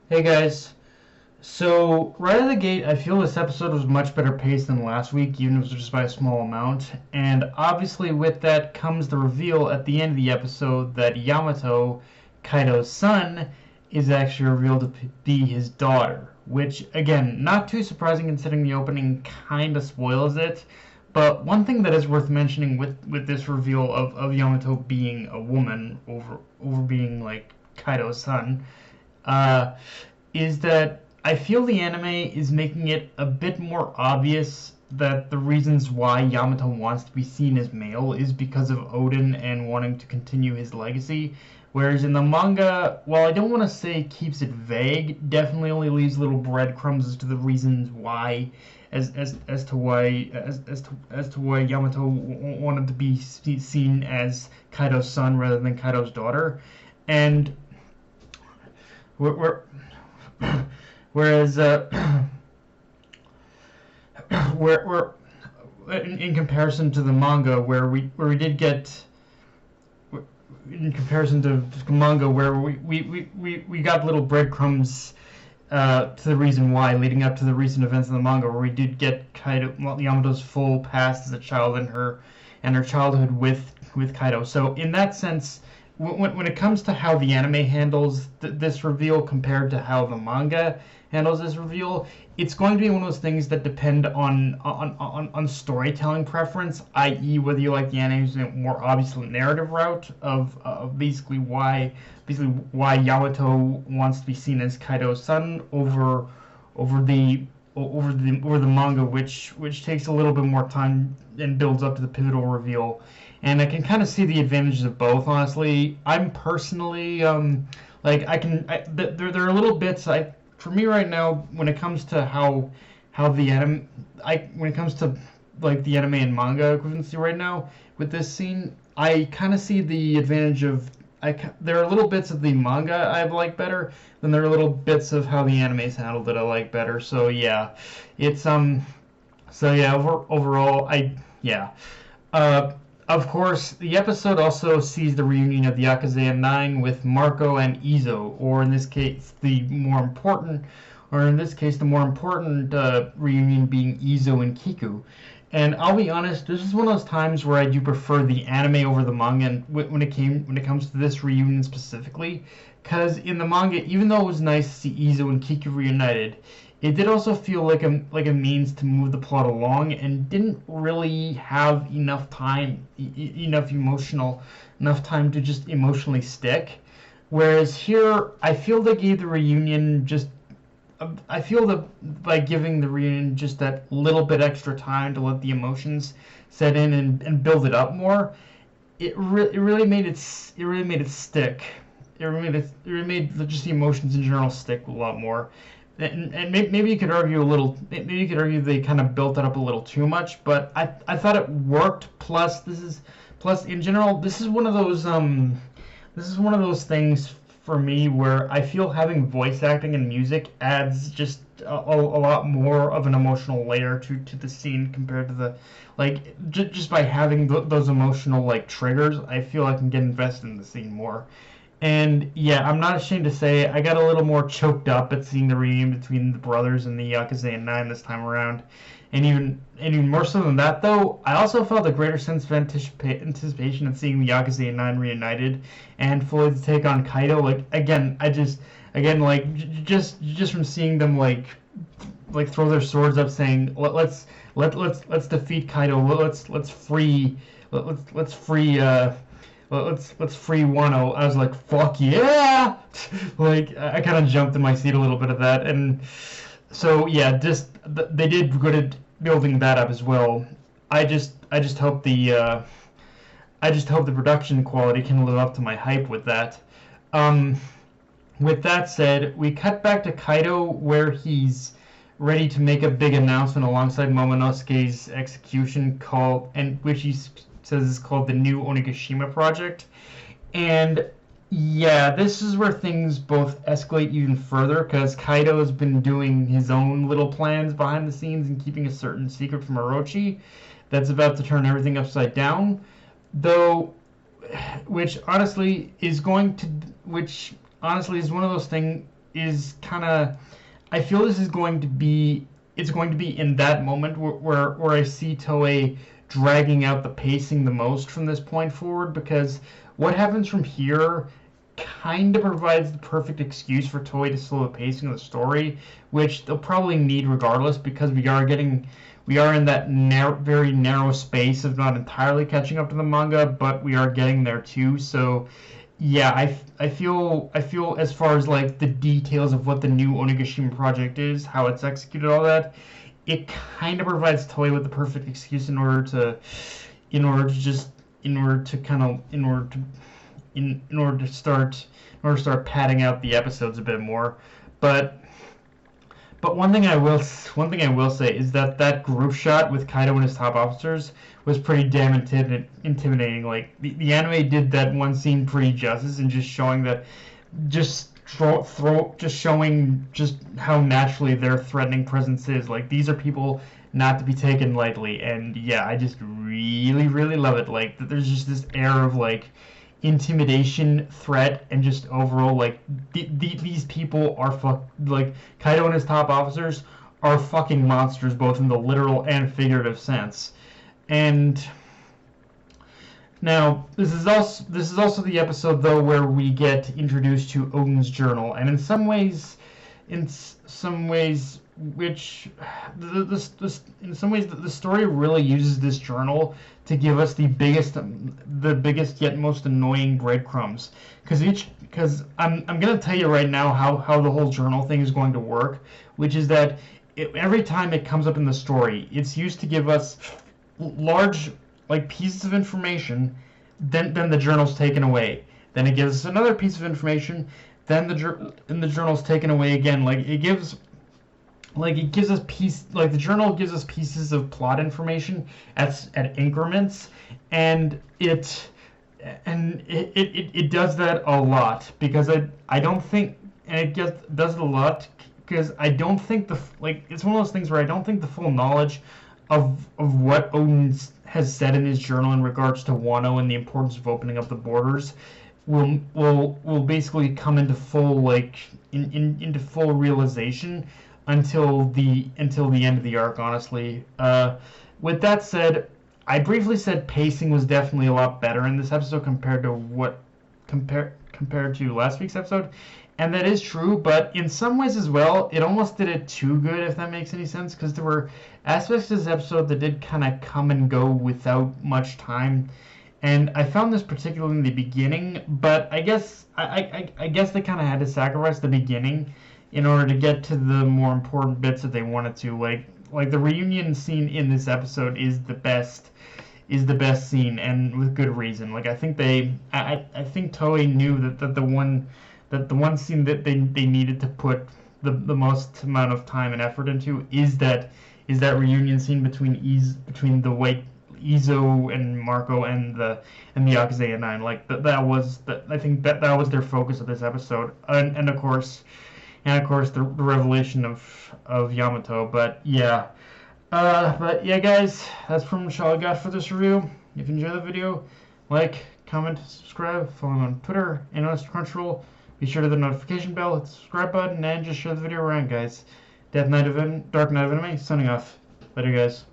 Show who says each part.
Speaker 1: Hey guys. So, right out of the gate, I feel this episode was much better paced than last week, even if it was just by a small amount. And obviously, with that comes the reveal at the end of the episode that Yamato, Kaido's son, is actually revealed to be his daughter. Which, again, not too surprising considering the opening kind of spoils it. But one thing that is worth mentioning with this reveal of Yamato being a woman over being like Kaido's son uh, is that I feel the anime is making it a bit more obvious that the reasons why Yamato wants to be seen as male is because of Odin and wanting to continue his legacy. Whereas in the manga, while I don't want to say keeps it vague, definitely only leaves little breadcrumbs as to the reasons why, as to why as to why Yamato wanted to be seen as Kaido's son rather than Kaido's daughter, and we're whereas we're in comparison to the manga where we did get in comparison to manga where we got little breadcrumbs to the reason why leading up to the recent events in the manga where we did get Kaido Yamato's full past as a child and her childhood with Kaido. So in that sense, when it comes to how the anime handles this reveal compared to how the manga handles this reveal, it's going to be one of those things that depend on storytelling preference, i.e., whether you like the anime's more obvious narrative route of basically why Yamato wants to be seen as Kaido's son over the over the manga, which takes a little bit more time and builds up to the pivotal reveal. And I can kind of see the advantages of both. Honestly, I'm personally like there are little bits for me right now when it comes to how the anime when it comes to like the anime and manga equivalency right now with this scene, I kind of see the advantage of there are little bits of the manga I like better than there are little bits of how the anime's handled that I like better. So yeah, it's overall yeah. Uh, of course, the episode also sees the reunion of the Yakuza 9 with Marco and Izo, or in this case, the more important, reunion being Izo and Kiku. And I'll be honest, this is one of those times where I do prefer the anime over the manga and when it comes to this reunion specifically, because in the manga, even though it was nice to see Izo and Kiku reunited, it did also feel like a means to move the plot along and didn't really have enough time, enough time to just emotionally stick. Whereas here, I feel they gave the reunion just I feel that by giving the reunion just that little bit extra time to let the emotions set in and build it up more, it really made it stick. It really made just the emotions in general stick a lot more. And maybe you could argue they kind of built that up a little too much, but I thought it worked. Plus in general this is one of those things for me where I feel having voice acting and music adds just a lot more of an emotional layer to the scene compared to the just by having those emotional like triggers. I feel I can get invested in the scene more. And yeah, I'm not ashamed to say I got a little more choked up at seeing the reunion between the brothers and the Yakuza 9 this time around. And even more so than that, though, I also felt a greater sense of anticipation of seeing the Yakuza 9 reunited and fully to take on Kaido. Like just from seeing them like throw their swords up, saying let's defeat Kaido. Let's free Wano. I was like, fuck yeah! Like I kind of jumped in my seat a little bit of that, and so yeah, just they did good at building that up as well. I just hope the production quality can live up to my hype with that. Um, with that said, we cut back to Kaido where he's ready to make a big announcement alongside Momonosuke's execution called and which he says is called the new Onigashima project. And yeah, this is where things both escalate even further because Kaido has been doing his own little plans behind the scenes and keeping a certain secret from Orochi that's about to turn everything upside down. Though, which honestly is one of those things is kind of, I feel this is going to be, it's going to be in that moment where I see Toei dragging out the pacing the most from this point forward, because what happens from here kind of provides the perfect excuse for Toei to slow the pacing of the story, which they'll probably need regardless, because we are in that very narrow space of not entirely catching up to the manga, but we are getting there too. So yeah, I feel as far as like the details of what the new Onigashima project is, how it's executed, all that, it kind of provides Toei with the perfect excuse in order to start padding out the episodes a bit more. But one thing I will say is that group shot with Kaido and his top officers was pretty damn intimidating. Like the anime did that one scene pretty justice in just showing that, just showing just how naturally their threatening presence is. Like, these are people not to be taken lightly, and yeah, I just really, really love it. Like, there's just this air of like intimidation, threat, and just overall like these people are like Kaido and his top officers are fucking monsters, both in the literal and figurative sense. And now this is also the episode though where we get introduced to Odin's journal, and in some ways which in some ways the story really uses this journal to give us the biggest yet most annoying breadcrumbs, because I'm gonna tell you right now how the whole journal thing is going to work, which is that every time it comes up in the story, it's used to give us large like pieces of information, then the journal's taken away, then it gives us another piece of information, then the journal's taken away again. The journal gives us pieces of plot information at increments, and it does that a lot, because I don't think, and it does it a lot because I don't think it's one of those things where I don't think the full knowledge of what Odin has said in his journal in regards to Wano and the importance of opening up the borders will basically come into full into full realization until the end of the arc, honestly. With that said, I briefly said pacing was definitely a lot better in this episode compared to last week's episode, and that is true, but in some ways as well, it almost did it too good, if that makes any sense, because there were aspects of this episode that did kind of come and go without much time, and I found this particularly in the beginning, but I guess they kind of had to sacrifice the beginning in order to get to the more important bits that they wanted to. Like the reunion scene in this episode is the best scene, and with good reason. Like, I think Toei knew that the one scene that they needed to put the most amount of time and effort into is that reunion scene between the white Izo and Marco and the Yakuza 9. I think that was their focus of this episode, and of course the revelation of Yamato. But yeah, guys, that's pretty much all I got for this review. If you enjoyed the video, like, comment, subscribe, follow me on Twitter and on Crunchyroll. Be sure to hit the notification bell, hit the subscribe button, and just share the video around, guys. Dark Knight of Enemy, signing off. Later, guys.